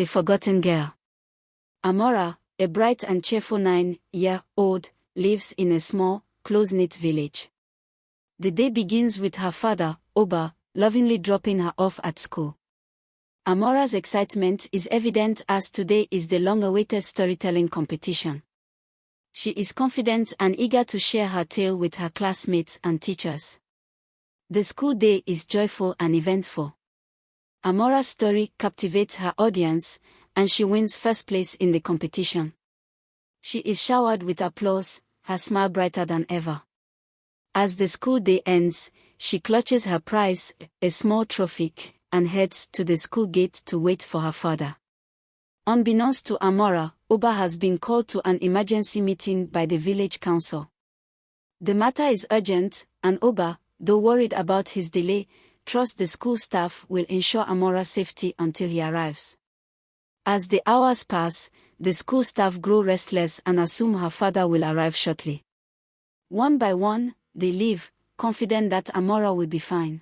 The Forgotten Girl. Amora, a bright and cheerful 9-year-old, lives in a small, close-knit village. The day begins with her father, Oba, lovingly dropping her off at school. Amora's excitement is evident as today is the long-awaited storytelling competition. She is confident and eager to share her tale with her classmates and teachers. The school day is joyful and eventful. Amora's story captivates her audience, and she wins first place in the competition. She is showered with applause, her smile brighter than ever. As the school day ends, she clutches her prize, a small trophy, and heads to the school gate to wait for her father. Unbeknownst to Amora, Oba has been called to an emergency meeting by the village council. The matter is urgent, and Oba, though worried about his delay, trusts the school staff will ensure Amora's safety until he arrives. As the hours pass, the school staff grow restless and assume her father will arrive shortly. One by one, they leave, confident that Amora will be fine.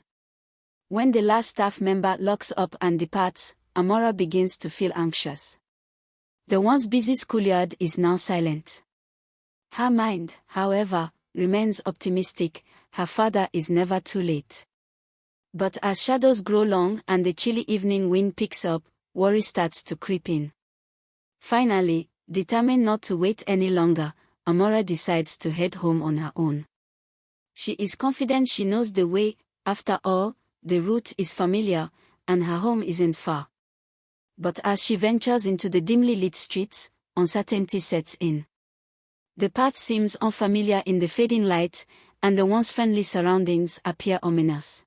When the last staff member locks up and departs, Amora begins to feel anxious. The once busy schoolyard is now silent. Her mind, however, remains optimistic. Her father is never too late. But as shadows grow long and the chilly evening wind picks up, worry starts to creep in. Finally, determined not to wait any longer, Amora decides to head home on her own. She is confident she knows the way. After all, the route is familiar, and her home isn't far. But as she ventures into the dimly lit streets, uncertainty sets in. The path seems unfamiliar in the fading light, and the once friendly surroundings appear ominous.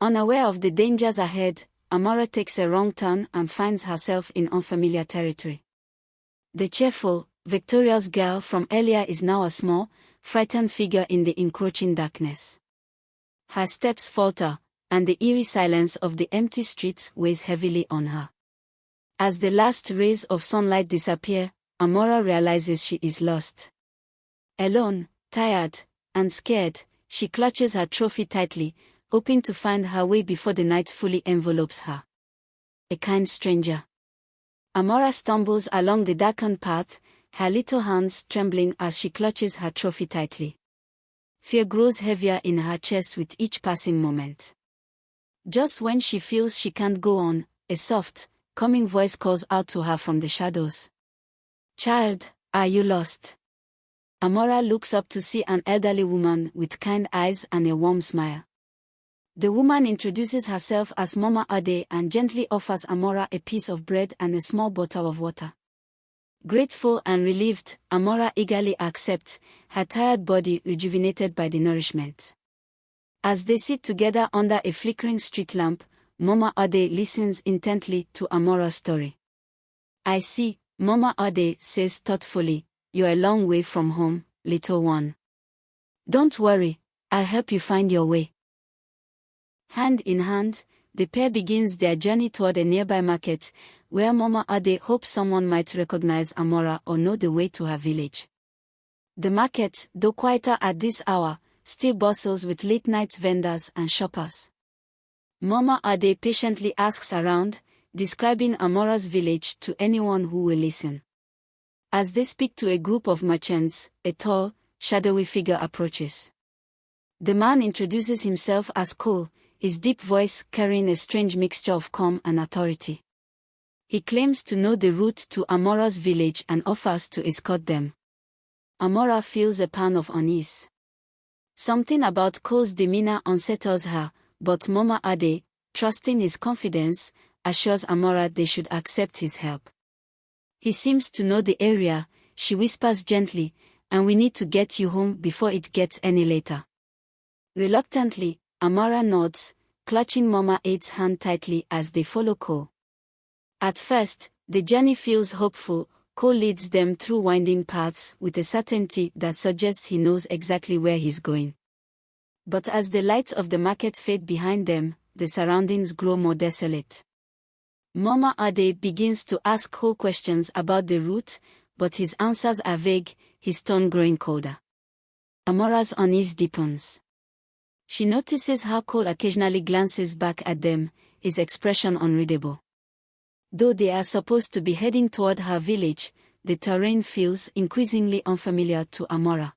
Unaware of the dangers ahead, Amora takes a wrong turn and finds herself in unfamiliar territory. The cheerful, victorious girl from earlier is now a small, frightened figure in the encroaching darkness. Her steps falter, and the eerie silence of the empty streets weighs heavily on her. As the last rays of sunlight disappear, Amora realizes she is lost. Alone, tired, and scared, she clutches her trophy tightly, hoping to find her way before the night fully envelopes her. A kind stranger. Amora stumbles along the darkened path, her little hands trembling as she clutches her trophy tightly. Fear grows heavier in her chest with each passing moment. Just when she feels she can't go on, a soft, calming voice calls out to her from the shadows. "Child, are you lost?" Amora looks up to see an elderly woman with kind eyes and a warm smile. The woman introduces herself as Mama Ade and gently offers Amora a piece of bread and a small bottle of water. Grateful and relieved, Amora eagerly accepts, her tired body rejuvenated by the nourishment. As they sit together under a flickering street lamp, Mama Ade listens intently to Amora's story. "I see," Mama Ade says thoughtfully, "you're a long way from home, little one. Don't worry, I'll help you find your way." Hand in hand, the pair begins their journey toward a nearby market, where Mama Ade hopes someone might recognize Amora or know the way to her village. The market, though quieter at this hour, still bustles with late-night vendors and shoppers. Mama Ade patiently asks around, describing Amora's village to anyone who will listen. As they speak to a group of merchants, a tall, shadowy figure approaches. The man introduces himself as Cole, his deep voice carrying a strange mixture of calm and authority. He claims to know the route to Amora's village and offers to escort them. Amora feels a pang of unease. Something about Cole's demeanor unsettles her, but Mama Ade, trusting his confidence, assures Amora they should accept his help. "He seems to know the area," she whispers gently, "and we need to get you home before it gets any later." Reluctantly, Amora nods, clutching Mama Ade's hand tightly as they follow Cole. At first, the journey feels hopeful. Cole leads them through winding paths with a certainty that suggests he knows exactly where he's going. But as the lights of the market fade behind them, the surroundings grow more desolate. Mama Ade begins to ask Cole questions about the route, but his answers are vague, his tone growing colder. Amora's unease deepens. She notices how Cole occasionally glances back at them, his expression unreadable. Though they are supposed to be heading toward her village, the terrain feels increasingly unfamiliar to Amora.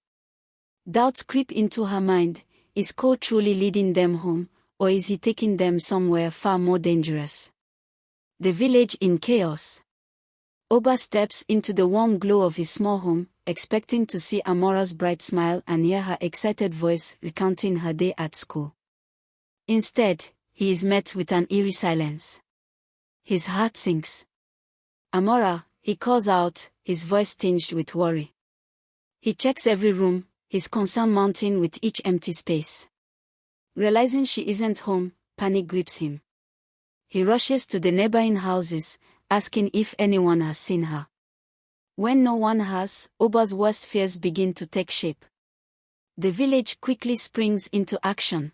Doubts creep into her mind. Is Cole truly leading them home, or is he taking them somewhere far more dangerous? The village in chaos. Oba steps into the warm glow of his small home, expecting to see Amora's bright smile and hear her excited voice recounting her day at school. Instead, he is met with an eerie silence. His heart sinks. Amora, he calls out, his voice tinged with worry. He checks every room, his concern mounting with each empty space. Realizing she isn't home, panic grips him. He rushes to the neighboring houses, asking if anyone has seen her. When no one has, Oba's worst fears begin to take shape. The village quickly springs into action.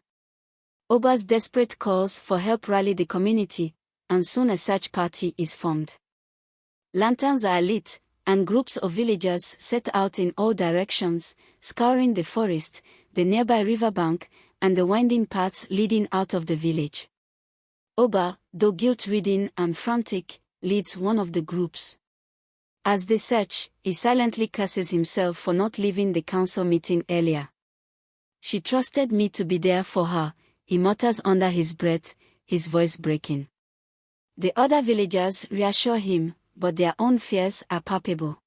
Oba's desperate calls for help rally the community, and soon a search party is formed. Lanterns are lit, and groups of villagers set out in all directions, scouring the forest, the nearby riverbank, and the winding paths leading out of the village. Oba, though guilt-ridden and frantic, leads one of the groups. As they search, he silently curses himself for not leaving the council meeting earlier. She trusted me to be there for her, he mutters under his breath, his voice breaking. The other villagers reassure him, but their own fears are palpable.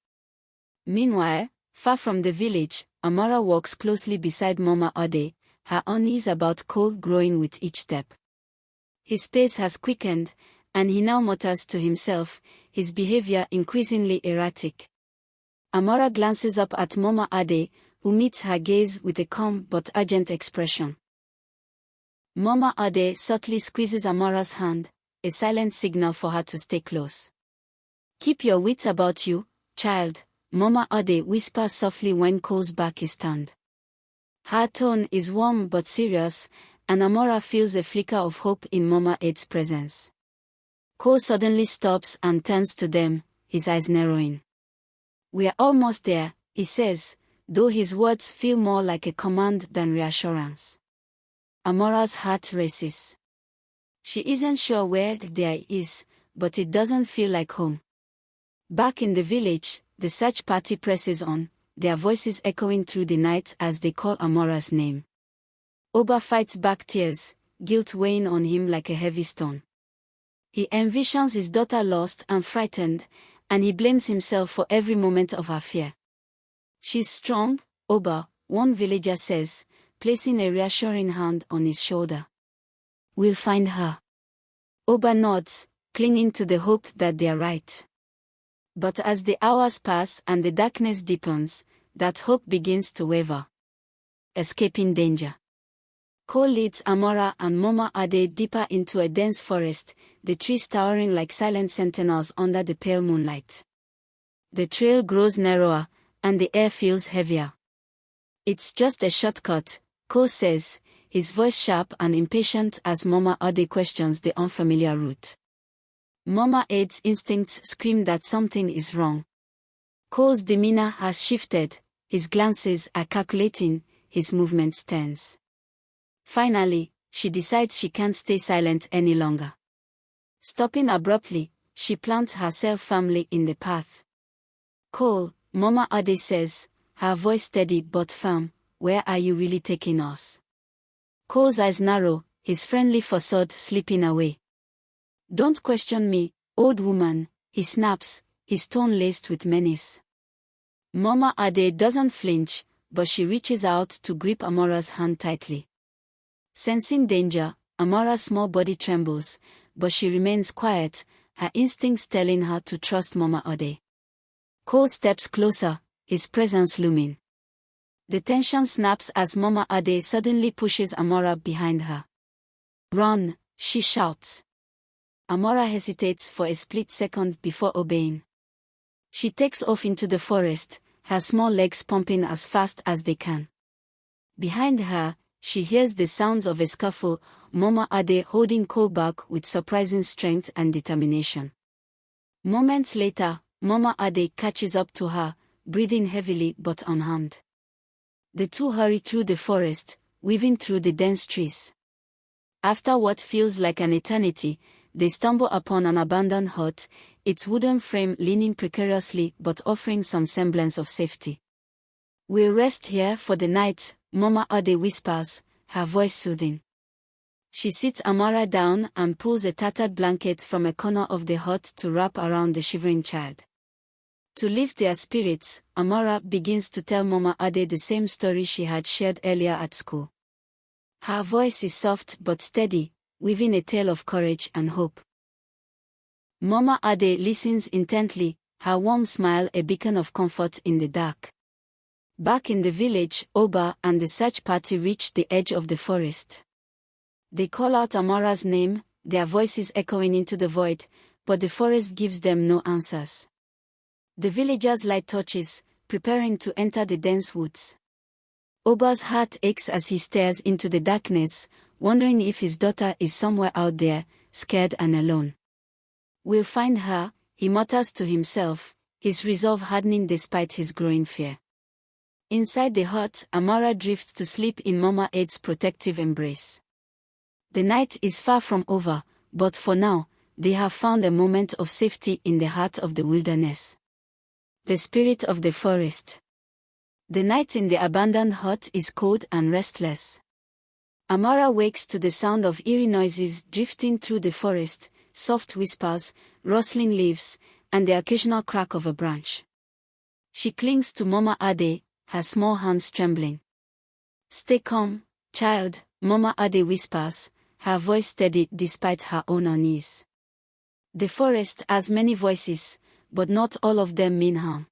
Meanwhile, far from the village, Amora walks closely beside Mama Ode, her unease about Cole growing with each step. His pace has quickened, and he now mutters to himself, his behavior increasingly erratic. Amora glances up at Mama Ade, who meets her gaze with a calm but urgent expression. Mama Ade subtly squeezes Amora's hand, a silent signal for her to stay close. Keep your wits about you, child, Mama Ade whispers softly when Cole's back is turned. Her tone is warm but serious, and Amora feels a flicker of hope in Mama Ade's presence. Cole suddenly stops and turns to them, his eyes narrowing. "We are almost there," he says, though his words feel more like a command than reassurance. Amora's heart races. She isn't sure where there is, but it doesn't feel like home. Back in the village, the search party presses on, their voices echoing through the night as they call Amora's name. Oba fights back tears, guilt weighing on him like a heavy stone. He envisions his daughter lost and frightened, and he blames himself for every moment of her fear. "She's strong, Oba," one villager says, placing a reassuring hand on his shoulder. "We'll find her." Oba nods, clinging to the hope that they're right. But as the hours pass and the darkness deepens, that hope begins to waver. Escaping danger. Cole leads Amora and Mama Ade deeper into a dense forest, the trees towering like silent sentinels under the pale moonlight. The trail grows narrower, and the air feels heavier. "It's just a shortcut," Cole says, his voice sharp and impatient as Mama Ade questions the unfamiliar route. Mama Ade's instincts scream that something is wrong. Cole's demeanor has shifted, his glances are calculating, his movements tense. Finally, she decides she can't stay silent any longer. Stopping abruptly, she plants herself firmly in the path. "Cole," Mama Ade says, her voice steady but firm, "where are you really taking us?" Cole's eyes narrow, his friendly facade slipping away. "Don't question me, old woman," he snaps, his tone laced with menace. Mama Ade doesn't flinch, but she reaches out to grip Amora's hand tightly. Sensing danger, Amora's small body trembles, but she remains quiet, her instincts telling her to trust Mama Ade. Cole steps closer, his presence looming. The tension snaps as Mama Ade suddenly pushes Amora behind her. "Run," she shouts. Amora hesitates for a split second before obeying. She takes off into the forest, her small legs pumping as fast as they can. Behind her, she hears the sounds of a scuffle, Mama Ade holding Cole back with surprising strength and determination. Moments later, Mama Ade catches up to her, breathing heavily but unharmed. The two hurry through the forest, weaving through the dense trees. After what feels like an eternity, they stumble upon an abandoned hut, its wooden frame leaning precariously but offering some semblance of safety. "We'll rest here for the night," Mama Ade whispers, her voice soothing. She sits Amara down and pulls a tattered blanket from a corner of the hut to wrap around the shivering child. To lift their spirits, Amara begins to tell Mama Ade the same story she had shared earlier at school. Her voice is soft but steady, weaving a tale of courage and hope. Mama Ade listens intently, her warm smile a beacon of comfort in the dark. Back in the village, Oba and the search party reach the edge of the forest. They call out Amara's name, their voices echoing into the void, but the forest gives them no answers. The villagers light torches, preparing to enter the dense woods. Oba's heart aches as he stares into the darkness, wondering if his daughter is somewhere out there, scared and alone. "We'll find her," he mutters to himself, his resolve hardening despite his growing fear. Inside the hut, Amara drifts to sleep in Mama Ade's protective embrace. The night is far from over, but for now, they have found a moment of safety in the heart of the wilderness. The spirit of the forest. The night in the abandoned hut is cold and restless. Amara wakes to the sound of eerie noises drifting through the forest, soft whispers, rustling leaves, and the occasional crack of a branch. She clings to Mama Ade, her small hands trembling. "Stay calm, child," Mama Ade whispers, her voice steady despite her own unease. The forest has many voices, but not all of them mean harm.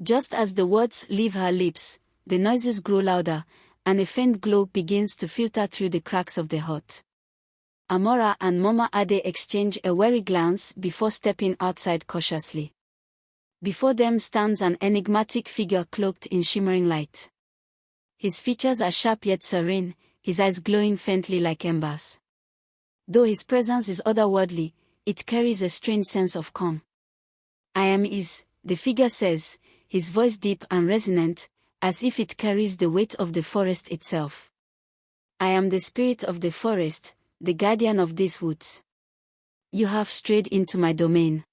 Just as the words leave her lips, the noises grow louder, and a faint glow begins to filter through the cracks of the hut. Amara and Mama Ade exchange a wary glance before stepping outside cautiously. Before them stands an enigmatic figure cloaked in shimmering light. His features are sharp yet serene, his eyes glowing faintly like embers. Though his presence is otherworldly, it carries a strange sense of calm. "I am Is," the figure says, his voice deep and resonant, as if it carries the weight of the forest itself. "I am the spirit of the forest, the guardian of these woods. You have strayed into my domain."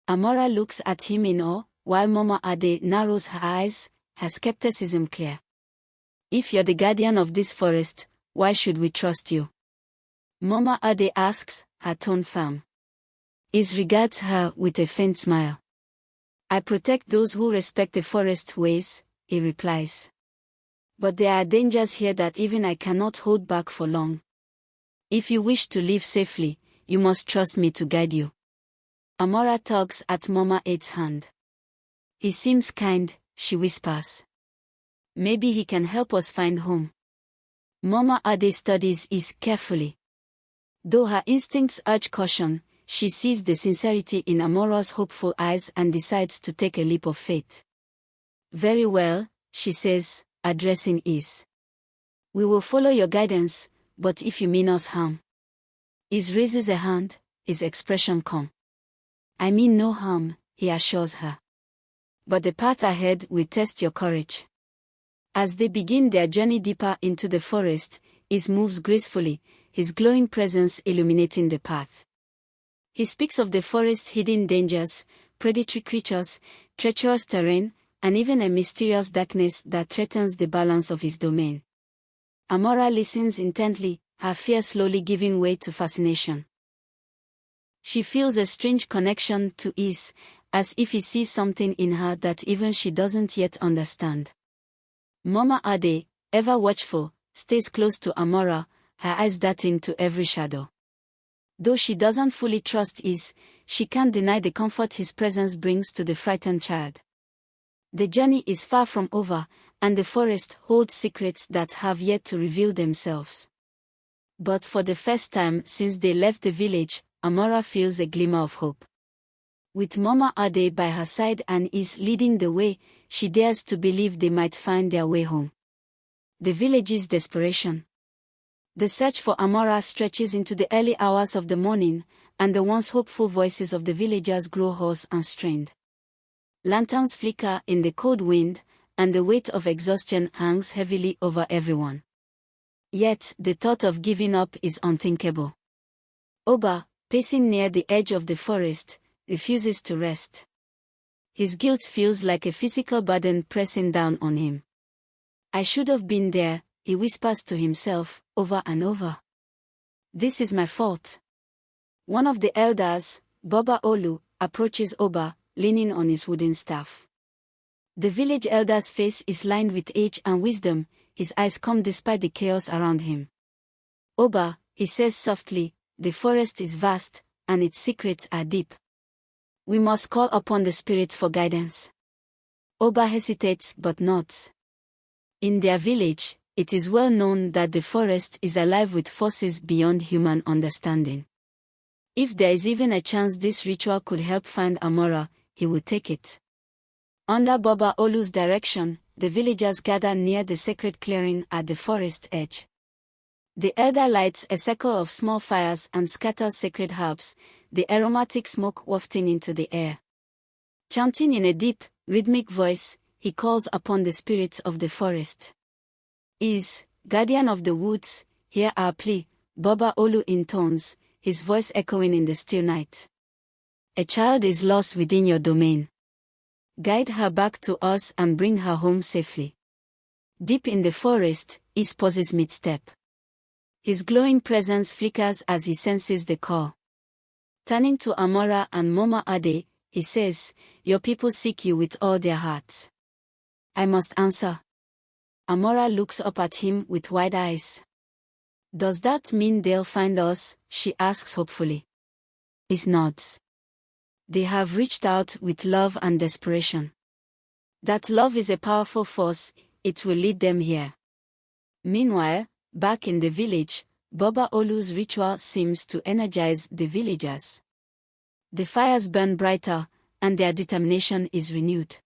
Amara looks at him in awe, while Mama Ade narrows her eyes, her skepticism clear. "If you're the guardian of this forest, why should we trust you?" Mama Ade asks, her tone firm. Is regards her with a faint smile. "I protect those who respect the forest ways," he replies. "But there are dangers here that even I cannot hold back for long. If you wish to live safely, you must trust me to guide you." Amara tugs at Mama Ade's hand. "He seems kind," she whispers. "Maybe he can help us find home." Mama Ade studies Is carefully. Though her instincts urge caution, she sees the sincerity in Amara's hopeful eyes and decides to take a leap of faith. "Very well," she says, addressing Is. "We will follow your guidance, but if you mean us harm." Is raises a hand, his expression calm. "I mean no harm," he assures her. "But the path ahead will test your courage." As they begin their journey deeper into the forest, Is moves gracefully, his glowing presence illuminating the path. He speaks of the forest's hidden dangers, predatory creatures, treacherous terrain, and even a mysterious darkness that threatens the balance of his domain. Amara listens intently, her fear slowly giving way to fascination. She feels a strange connection to Is, as if he sees something in her that even she doesn't yet understand. Mama Ade, ever watchful, stays close to Amara, her eyes darting to every shadow. Though she doesn't fully trust Is, she can't deny the comfort his presence brings to the frightened child. The journey is far from over, and the forest holds secrets that have yet to reveal themselves. But for the first time since they left the village, Amara feels a glimmer of hope. With Mama Ade by her side and Is leading the way, she dares to believe they might find their way home. The village's desperation. The search for Amara stretches into the early hours of the morning, and the once hopeful voices of the villagers grow hoarse and strained. Lanterns flicker in the cold wind, and the weight of exhaustion hangs heavily over everyone. Yet, the thought of giving up is unthinkable. Oba, pacing near the edge of the forest, refuses to rest. His guilt feels like a physical burden pressing down on him. I should have been there, he whispers to himself, over and over. This is my fault. One of the elders, Boba Olu, approaches Oba, leaning on his wooden staff. The village elder's face is lined with age and wisdom, his eyes calm despite the chaos around him. Oba, he says softly, the forest is vast, and its secrets are deep. We must call upon the spirits for guidance. Oba hesitates but nods. In their village, it is well known that the forest is alive with forces beyond human understanding. If there is even a chance this ritual could help find Amora, he will take it. Under Boba Olu's direction, the villagers gather near the sacred clearing at the forest edge. The elder lights a circle of small fires and scatters sacred herbs, the aromatic smoke wafting into the air. Chanting in a deep, rhythmic voice, he calls upon the spirits of the forest. Guardian of the woods, hear our plea, Boba Olu intones, his voice echoing in the still night. A child is lost within your domain. Guide her back to us and bring her home safely. Deep in the forest, Is pauses mid-step. His glowing presence flickers as he senses the call. Turning to Amora and Mama Ade, he says, your people seek you with all their hearts. I must answer. Amora looks up at him with wide eyes. Does that mean they'll find us? She asks hopefully. He nods. They have reached out with love and desperation. That love is a powerful force, it will lead them here. Meanwhile, back in the village, Boba Olu's ritual seems to energize the villagers. The fires burn brighter, and their determination is renewed.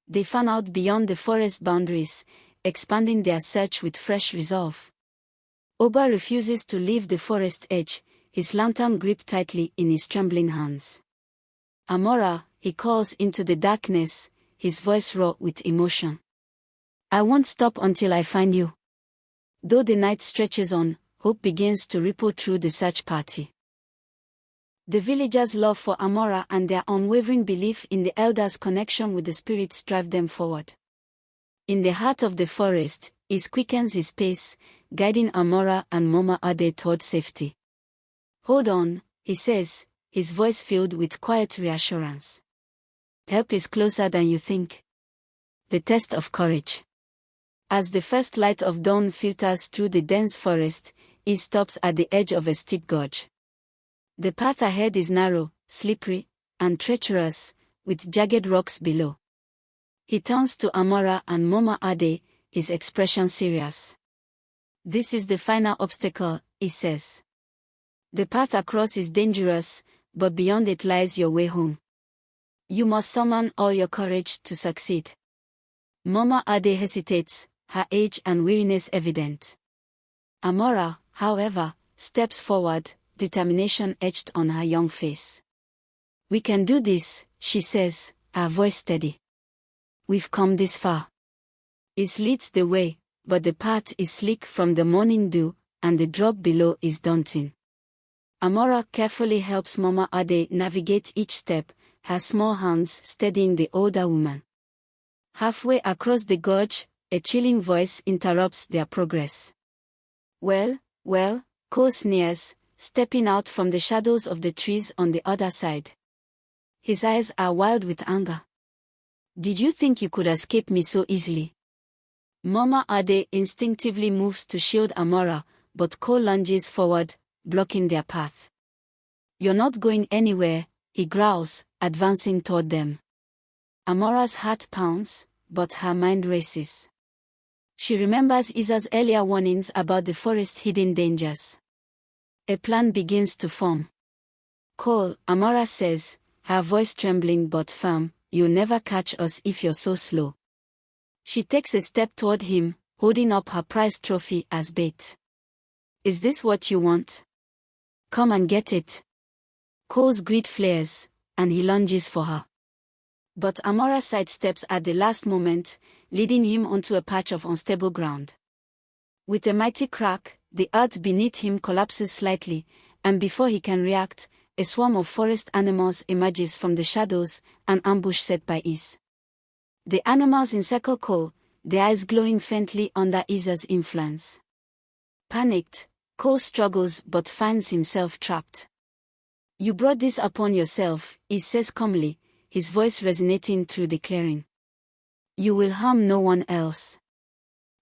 They fan out beyond the forest boundaries, expanding their search with fresh resolve. Oba refuses to leave the forest edge, his lantern gripped tightly in his trembling hands. Amora, he calls into the darkness, his voice raw with emotion. I won't stop until I find you. Though the night stretches on, hope begins to ripple through the search party. The villagers' love for Amora and their unwavering belief in the elders' connection with the spirits drive them forward. In the heart of the forest, Is quickens his pace, guiding Amora and Mama Ade toward safety. Hold on, he says, his voice filled with quiet reassurance. Help is closer than you think. The test of courage. As the first light of dawn filters through the dense forest, Is stops at the edge of a steep gorge. The path ahead is narrow, slippery, and treacherous, with jagged rocks below. He turns to Amora and Mama Ade, his expression serious. This is the final obstacle, he says. The path across is dangerous, but beyond it lies your way home. You must summon all your courage to succeed. Mama Ade hesitates, her age and weariness evident. Amora, however, steps forward, determination etched on her young face. We can do this, she says, her voice steady. We've come this far. Is leads the way, but the path is slick from the morning dew, and the drop below is daunting. Amora carefully helps Mama Ade navigate each step, her small hands steadying the older woman. Halfway across the gorge, a chilling voice interrupts their progress. Well, Ko sneers, stepping out from the shadows of the trees on the other side. His eyes are wild with anger. Did you think you could escape me so easily? Mama Ade instinctively moves to shield Amora, but Ko lunges forward, blocking their path. You're not going anywhere, he growls, advancing toward them. Amora's heart pounds, but her mind races. She remembers Isa's earlier warnings about the forest's hidden dangers. A plan begins to form. Cole, Amora says, her voice trembling but firm, you'll never catch us if you're so slow. She takes a step toward him, holding up her prized trophy as bait. Is this what you want? Come and get it. Cole's greed flares, and he lunges for her. But Amora sidesteps at the last moment, leading him onto a patch of unstable ground. With a mighty crack, the earth beneath him collapses slightly, and before he can react, a swarm of forest animals emerges from the shadows, an ambush set by Is. The animals encircle Cole, their eyes glowing faintly under Isa's influence. Panicked, Cole struggles but finds himself trapped. "You brought this upon yourself," Is says calmly, his voice resonating through the clearing. "You will harm no one else."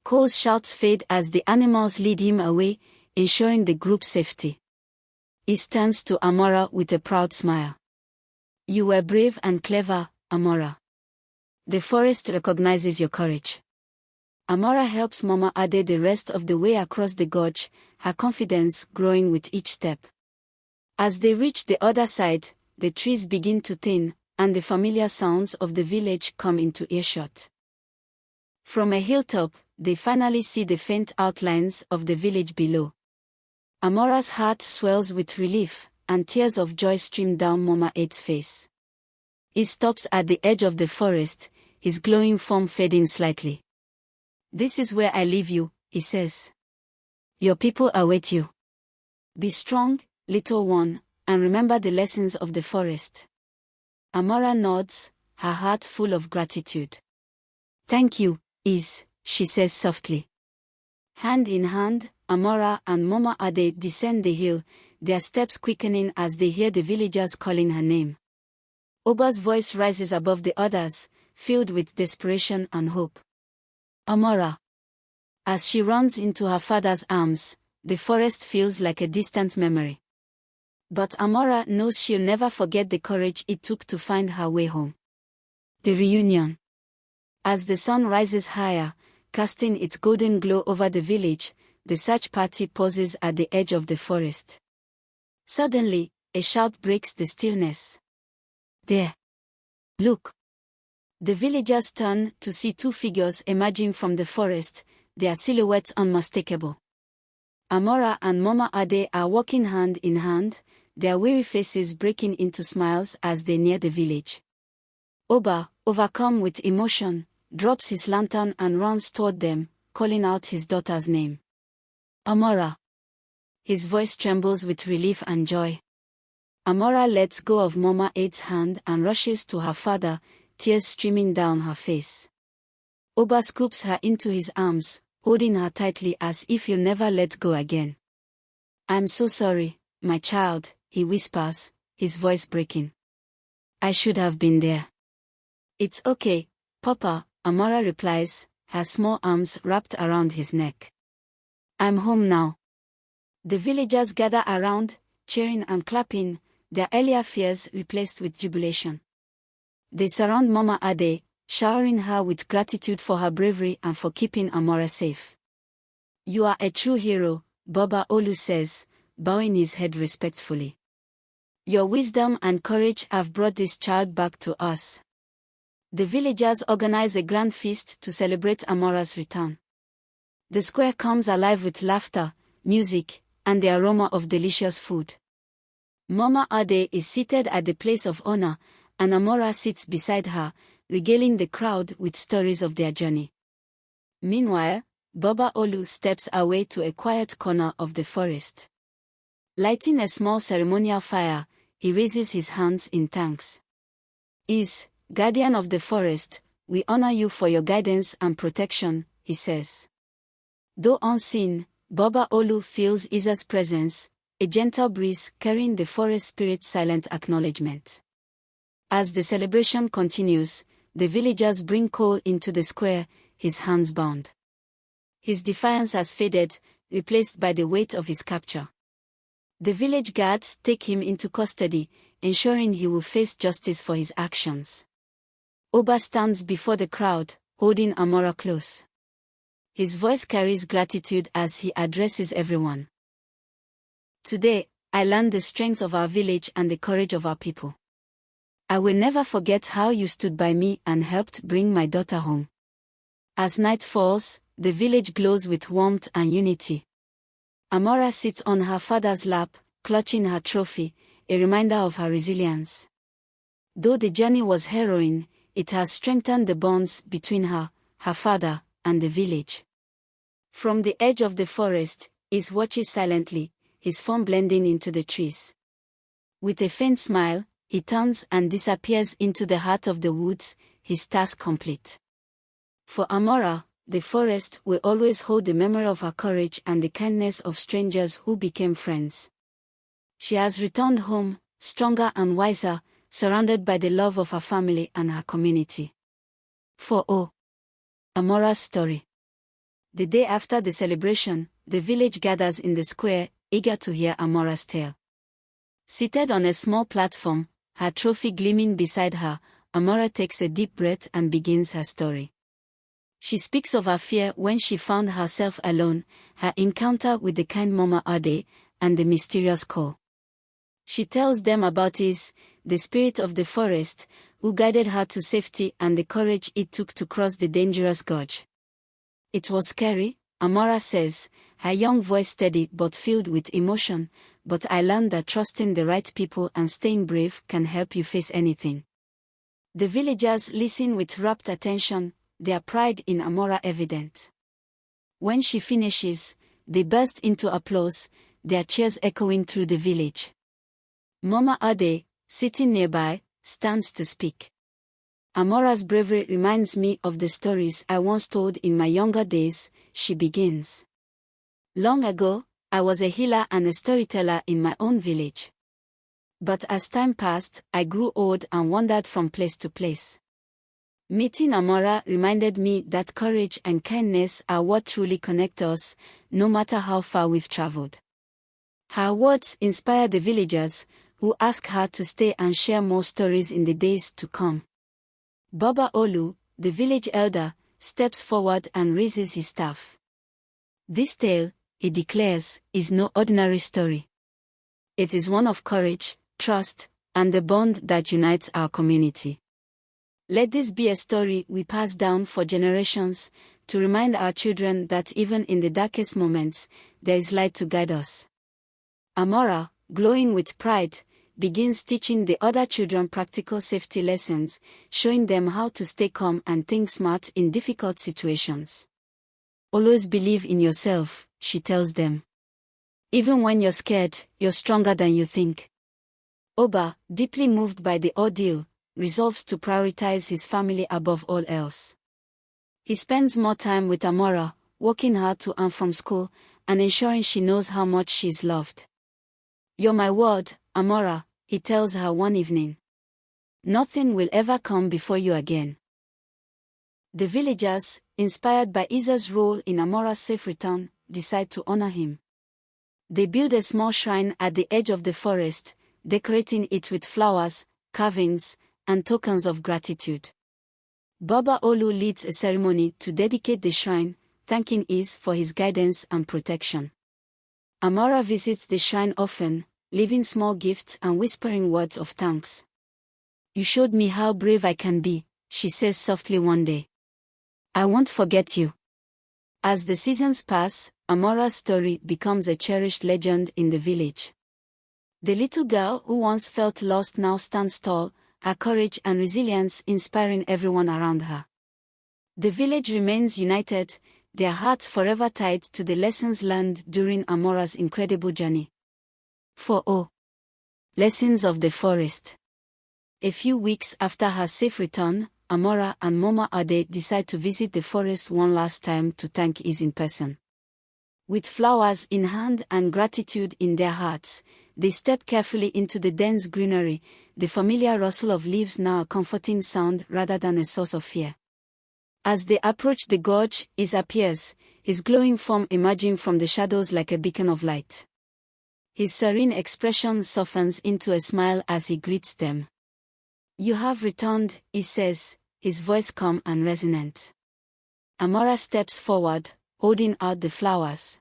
Cole's shouts fade as the animals lead him away, ensuring the group's safety. Is turns to Amora with a proud smile. "You were brave and clever, Amora. The forest recognizes your courage." Amora helps Mama Ade the rest of the way across the gorge, her confidence growing with each step. As they reach the other side, the trees begin to thin, and the familiar sounds of the village come into earshot. From a hilltop, they finally see the faint outlines of the village below. Amora's heart swells with relief, and tears of joy stream down Mama Ade's face. He stops at the edge of the forest, his glowing form fading slightly. "This is where I leave you," he says. "Your people await you. Be strong, little one, and remember the lessons of the forest." Amora nods, her heart full of gratitude. "Thank you, Is," she says softly. Hand in hand, Amora and Mama Ade descend the hill, their steps quickening as they hear the villagers calling her name. Oba's voice rises above the others, filled with desperation and hope. "Amora." As she runs into her father's arms, the forest feels like a distant memory. But Amora knows she'll never forget the courage it took to find her way home. The reunion. As the sun rises higher, casting its golden glow over the village, the search party pauses at the edge of the forest. Suddenly, a shout breaks the stillness. "There! Look!" The villagers turn to see two figures emerging from the forest, their silhouettes unmistakable. Amora and Mama Ade are walking hand in hand, their weary faces breaking into smiles as they near the village. Oba, overcome with emotion, drops his lantern and runs toward them, calling out his daughter's name. "Amora!" His voice trembles with relief and joy. Amora lets go of Mama Ade's hand and rushes to her father, tears streaming down her face. Oba scoops her into his arms, holding her tightly as if he'll never let go again. "I'm so sorry, my child," he whispers, his voice breaking. "I should have been there." "It's okay, Papa," Amora replies, her small arms wrapped around his neck. "I'm home now." The villagers gather around, cheering and clapping, their earlier fears replaced with jubilation. They surround Mama Ade, showering her with gratitude for her bravery and for keeping Amora safe. "You are a true hero," Baba Olu says, bowing his head respectfully. "Your wisdom and courage have brought this child back to us." The villagers organize a grand feast to celebrate Amora's return. The square comes alive with laughter, music, and the aroma of delicious food. Mama Ade is seated at the place of honor, and Amora sits beside her, regaling the crowd with stories of their journey. Meanwhile, Baba Olu steps away to a quiet corner of the forest. Lighting a small ceremonial fire, he raises his hands in thanks. "Is, guardian of the forest, we honor you for your guidance and protection," he says. Though unseen, Baba Olu feels Isa's presence, a gentle breeze carrying the forest spirit's silent acknowledgement. As the celebration continues, the villagers bring Cole into the square, his hands bound. His defiance has faded, replaced by the weight of his capture. The village guards take him into custody, ensuring he will face justice for his actions. Oba stands before the crowd, holding Amora close. His voice carries gratitude as he addresses everyone. "Today, I learned the strength of our village and the courage of our people. I will never forget how you stood by me and helped bring my daughter home." As night falls, the village glows with warmth and unity. Amora sits on her father's lap, clutching her trophy, a reminder of her resilience. Though the journey was harrowing, it has strengthened the bonds between her, her father, and the village. From the edge of the forest, Is watches silently, his form blending into the trees. With a faint smile, he turns and disappears into the heart of the woods, his task complete. For Amora, the forest will always hold the memory of her courage and the kindness of strangers who became friends. She has returned home, stronger and wiser, surrounded by the love of her family and her community. 4. Amora's story. The day after the celebration, the village gathers in the square, eager to hear Amora's tale. Seated on a small platform, her trophy gleaming beside her, Amora takes a deep breath and begins her story. She speaks of her fear when she found herself alone, her encounter with the kind Mama Ade, and the mysterious call. She tells them about Is, the spirit of the forest, who guided her to safety and the courage it took to cross the dangerous gorge. It was scary, Amora says, her young voice steady but filled with emotion, but I learned that trusting the right people and staying brave can help you face anything. The villagers listen with rapt attention, their pride in Amora evident. When she finishes, they burst into applause, their cheers echoing through the village. Mama Ade, sitting nearby, stands to speak. Amora's bravery reminds me of the stories I once told in my younger days, she begins. Long ago, I was a healer and a storyteller in my own village. But as time passed, I grew old and wandered from place to place. Meeting Amora reminded me that courage and kindness are what truly connect us, no matter how far we've traveled. Her words inspire the villagers, who ask her to stay and share more stories in the days to come. Baba Olu, the village elder, steps forward and raises his staff. This tale, he declares, is no ordinary story. It is one of courage, trust, and the bond that unites our community. Let this be a story we pass down for generations, to remind our children that even in the darkest moments, there is light to guide us. Amora, glowing with pride, begins teaching the other children practical safety lessons, showing them how to stay calm and think smart in difficult situations. Always believe in yourself, she tells them. Even when you're scared, you're stronger than you think. Oba, deeply moved by the ordeal, resolves to prioritize his family above all else. He spends more time with Amora, walking her to and from school, and ensuring she knows how much she is loved. You're my word, Amora, he tells her one evening. Nothing will ever come before you again. The villagers, inspired by Isa's role in Amora's safe return, decide to honor him. They build a small shrine at the edge of the forest, decorating it with flowers, carvings, and tokens of gratitude. Baba Olu leads a ceremony to dedicate the shrine, thanking Is for his guidance and protection. Amora visits the shrine often, leaving small gifts and whispering words of thanks. You showed me how brave I can be, she says softly one day. I won't forget you. As the seasons pass, Amora's story becomes a cherished legend in the village. The little girl who once felt lost now stands tall, her courage and resilience inspiring everyone around her. The village remains united, their hearts forever tied to the lessons learned during Amora's incredible journey. 4. Lessons of the Forest. A few weeks after her safe return, Amora and Mama Ade decide to visit the forest one last time to thank Is in person. With flowers in hand and gratitude in their hearts, they step carefully into the dense greenery, the familiar rustle of leaves now a comforting sound rather than a source of fear. As they approach the gorge, Is appears, his glowing form emerging from the shadows like a beacon of light. His serene expression softens into a smile as he greets them. You have returned, he says, his voice calm and resonant. Amora steps forward, holding out the flowers.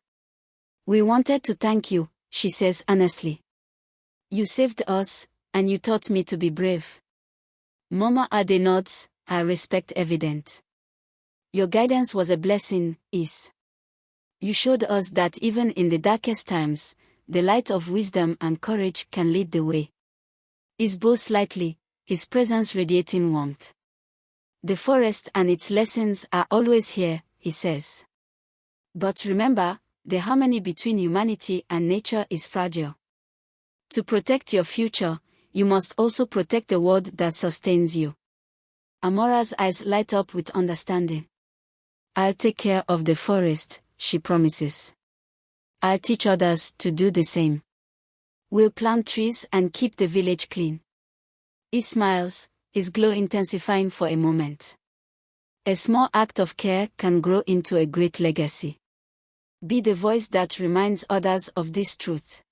We wanted to thank you, she says earnestly. You saved us, and you taught me to be brave. Mama Ade nods, her respect evident. Your guidance was a blessing, Is. You showed us that even in the darkest times, the light of wisdom and courage can lead the way. Is bows slightly, his presence radiating warmth. The forest and its lessons are always here, he says. But remember, the harmony between humanity and nature is fragile. To protect your future, you must also protect the world that sustains you. Amora's eyes light up with understanding. I'll take care of the forest, she promises. I'll teach others to do the same. We'll plant trees and keep the village clean. He smiles, his glow intensifying for a moment. A small act of care can grow into a great legacy. Be the voice that reminds others of this truth.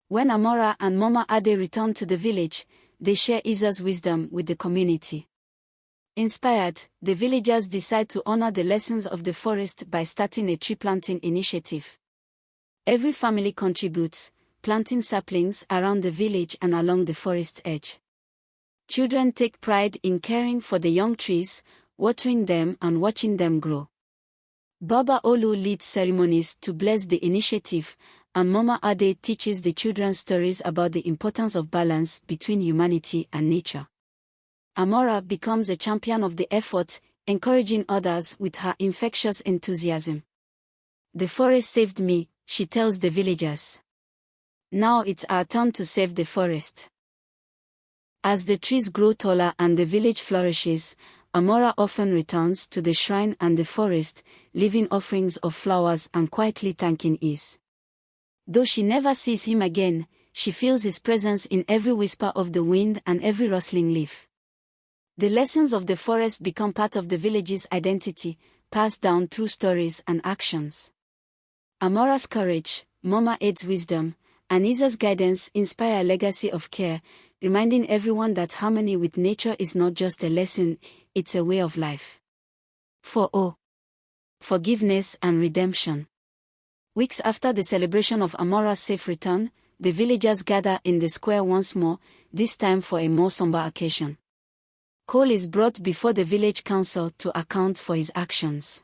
When Amora and Mama Ade return to the village, they share Isa's wisdom with the community. Inspired, the villagers decide to honor the lessons of the forest by starting a tree planting initiative. Every family contributes, planting saplings around the village and along the forest edge. Children take pride in caring for the young trees, watering them and watching them grow. Baba Olu leads ceremonies to bless the initiative, and Mama Ade teaches the children stories about the importance of balance between humanity and nature. Amora becomes a champion of the effort, encouraging others with her infectious enthusiasm. The forest saved me, she tells the villagers. Now it's our turn to save the forest. As the trees grow taller and the village flourishes, Amora often returns to the shrine and the forest, leaving offerings of flowers and quietly thanking Is. Though she never sees him again, she feels his presence in every whisper of the wind and every rustling leaf. The lessons of the forest become part of the village's identity, passed down through stories and actions. Amora's courage, Mama Ade's wisdom, and Isa's guidance inspire a legacy of care, reminding everyone that harmony with nature is not just a lesson, it's a way of life. Forgiveness and redemption. Weeks after the celebration of Amora's safe return, the villagers gather in the square once more, this time for a more somber occasion. Cole is brought before the village council to account for his actions.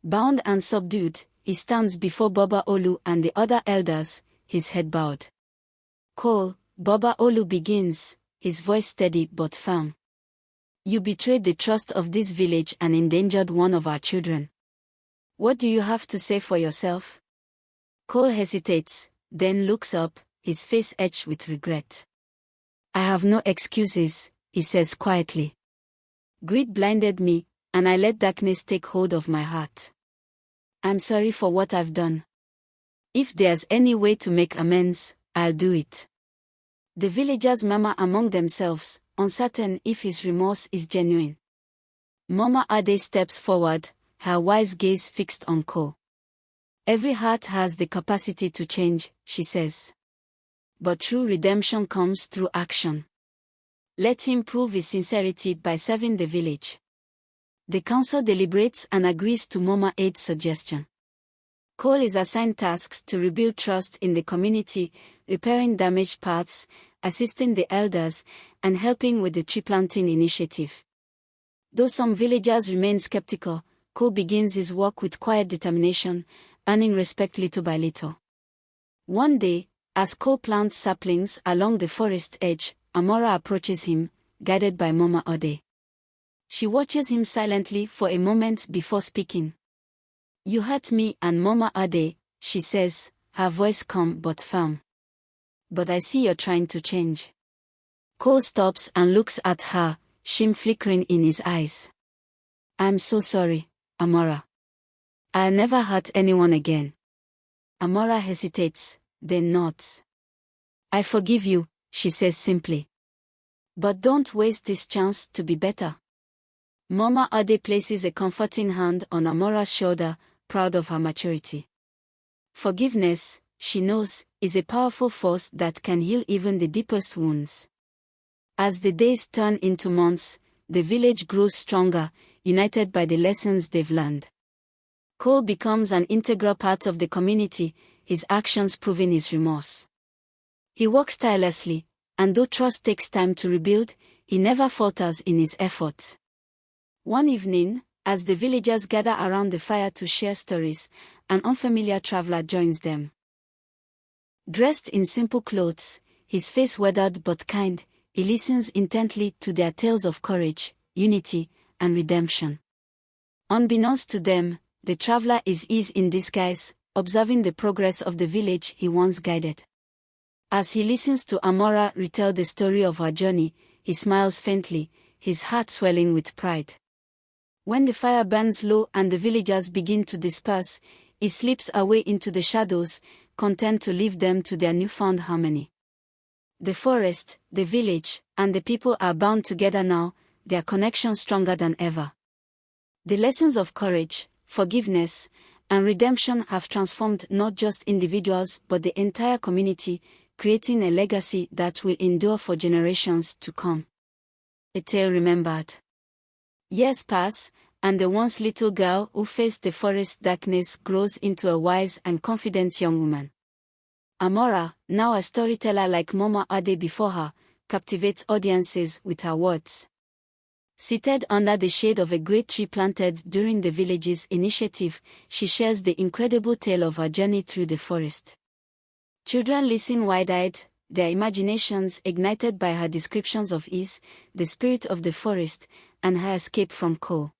Bound and subdued, he stands before Baba Olu and the other elders, his head bowed. Cole, Baba Olu begins, his voice steady but firm. You betrayed the trust of this village and endangered one of our children. What do you have to say for yourself? Cole hesitates, then looks up, his face etched with regret. I have no excuses, he says quietly. Greed blinded me, and I let darkness take hold of my heart. I'm sorry for what I've done. If there's any way to make amends, I'll do it. The villagers murmur among themselves, uncertain if his remorse is genuine. Mama Ade steps forward, her wise gaze fixed on Ko. Every heart has the capacity to change, she says. But true redemption comes through action. Let him prove his sincerity by serving the village. The council deliberates and agrees to Mama Ade's suggestion. Cole is assigned tasks to rebuild trust in the community, repairing damaged paths, assisting the elders, and helping with the tree planting initiative. Though some villagers remain skeptical, Cole begins his work with quiet determination, earning respect little by little. One day, as Cole plants saplings along the forest edge, Amora approaches him, guided by Mama Ade. She watches him silently for a moment before speaking. You hurt me and Mama Ade, she says, her voice calm but firm. But I see you're trying to change. Cole stops and looks at her, shame flickering in his eyes. I'm so sorry, Amora. I'll never hurt anyone again. Amora hesitates, then nods. I forgive you, she says simply. But don't waste this chance to be better. Mama Ade places a comforting hand on Amora's shoulder, proud of her maturity. Forgiveness, she knows, is a powerful force that can heal even the deepest wounds. As the days turn into months, the village grows stronger, united by the lessons they've learned. Cole becomes an integral part of the community, his actions proving his remorse. He works tirelessly, and though trust takes time to rebuild, he never falters in his efforts. One evening, as the villagers gather around the fire to share stories, an unfamiliar traveler joins them. Dressed in simple clothes, his face weathered but kind, he listens intently to their tales of courage, unity, and redemption. Unbeknownst to them, the traveler is in disguise, observing the progress of the village he once guided. As he listens to Amora retell the story of her journey, he smiles faintly, his heart swelling with pride. When the fire burns low and the villagers begin to disperse, he slips away into the shadows, content to leave them to their newfound harmony. The forest, the village, and the people are bound together now, their connection stronger than ever. The lessons of courage, forgiveness, and redemption have transformed not just individuals but the entire community, creating a legacy that will endure for generations to come. A tale remembered. Years pass, and the once little girl who faced the forest darkness grows into a wise and confident young woman. Amora, now a storyteller like Mama Ade before her, captivates audiences with her words. Seated under the shade of a great tree planted during the village's initiative, she shares the incredible tale of her journey through the forest. Children listen wide-eyed, their imaginations ignited by her descriptions of Is, the spirit of the forest, and her escape from Ko.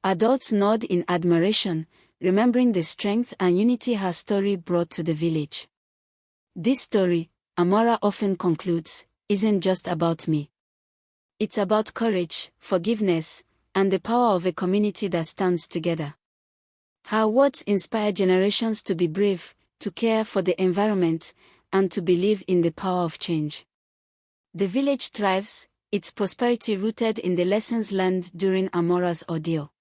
Adults nod in admiration, remembering the strength and unity her story brought to the village. This story, Amora often concludes, isn't just about me. It's about courage, forgiveness, and the power of a community that stands together. Her words inspire generations to be brave, to care for the environment, and to believe in the power of change. The village thrives, its prosperity rooted in the lessons learned during Amora's ordeal.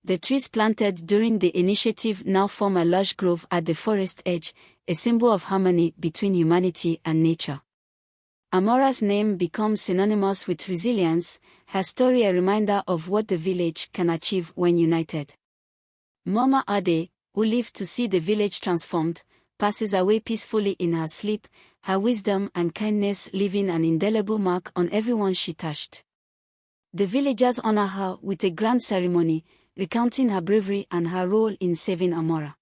The trees planted during the initiative now form a lush grove at the forest edge, a symbol of harmony between humanity and nature. Amora's name becomes synonymous with resilience, her story a reminder of what the village can achieve when united. Mama Ade, who lived to see the village transformed, passes away peacefully in her sleep, her wisdom and kindness leaving an indelible mark on everyone she touched. The villagers honor her with a grand ceremony, recounting her bravery and her role in saving Amora.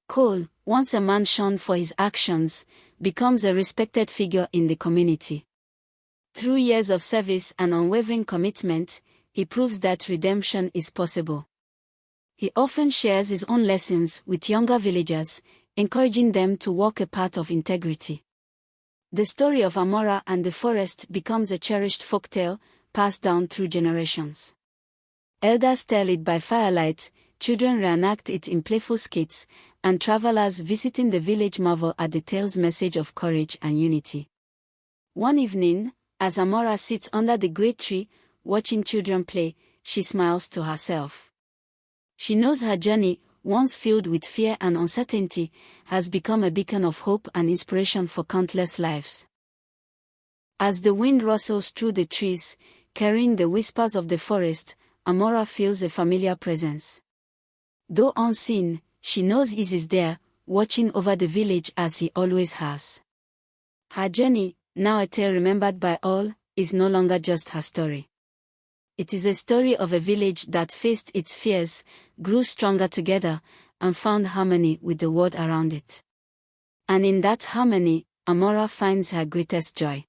Cole, once a man shunned for his actions, becomes a respected figure in the community. Through years of service and unwavering commitment, he proves that redemption is possible. He often shares his own lessons with younger villagers, encouraging them to walk a path of integrity. The story of Amora and the forest becomes a cherished folktale, passed down through generations. Elders tell it by firelight, children reenact it in playful skits, and travelers visiting the village marvel at the tale's message of courage and unity. One evening, as Amora sits under the great tree, watching children play, she smiles to herself. She knows her journey, once filled with fear and uncertainty, has become a beacon of hope and inspiration for countless lives. As the wind rustles through the trees, carrying the whispers of the forest, Amora feels a familiar presence. Though unseen, she knows Is is there, watching over the village as he always has. Her journey, now a tale remembered by all, is no longer just her story. It is a story of a village that faced its fears, grew stronger together, and found harmony with the world around it. And in that harmony, Amora finds her greatest joy.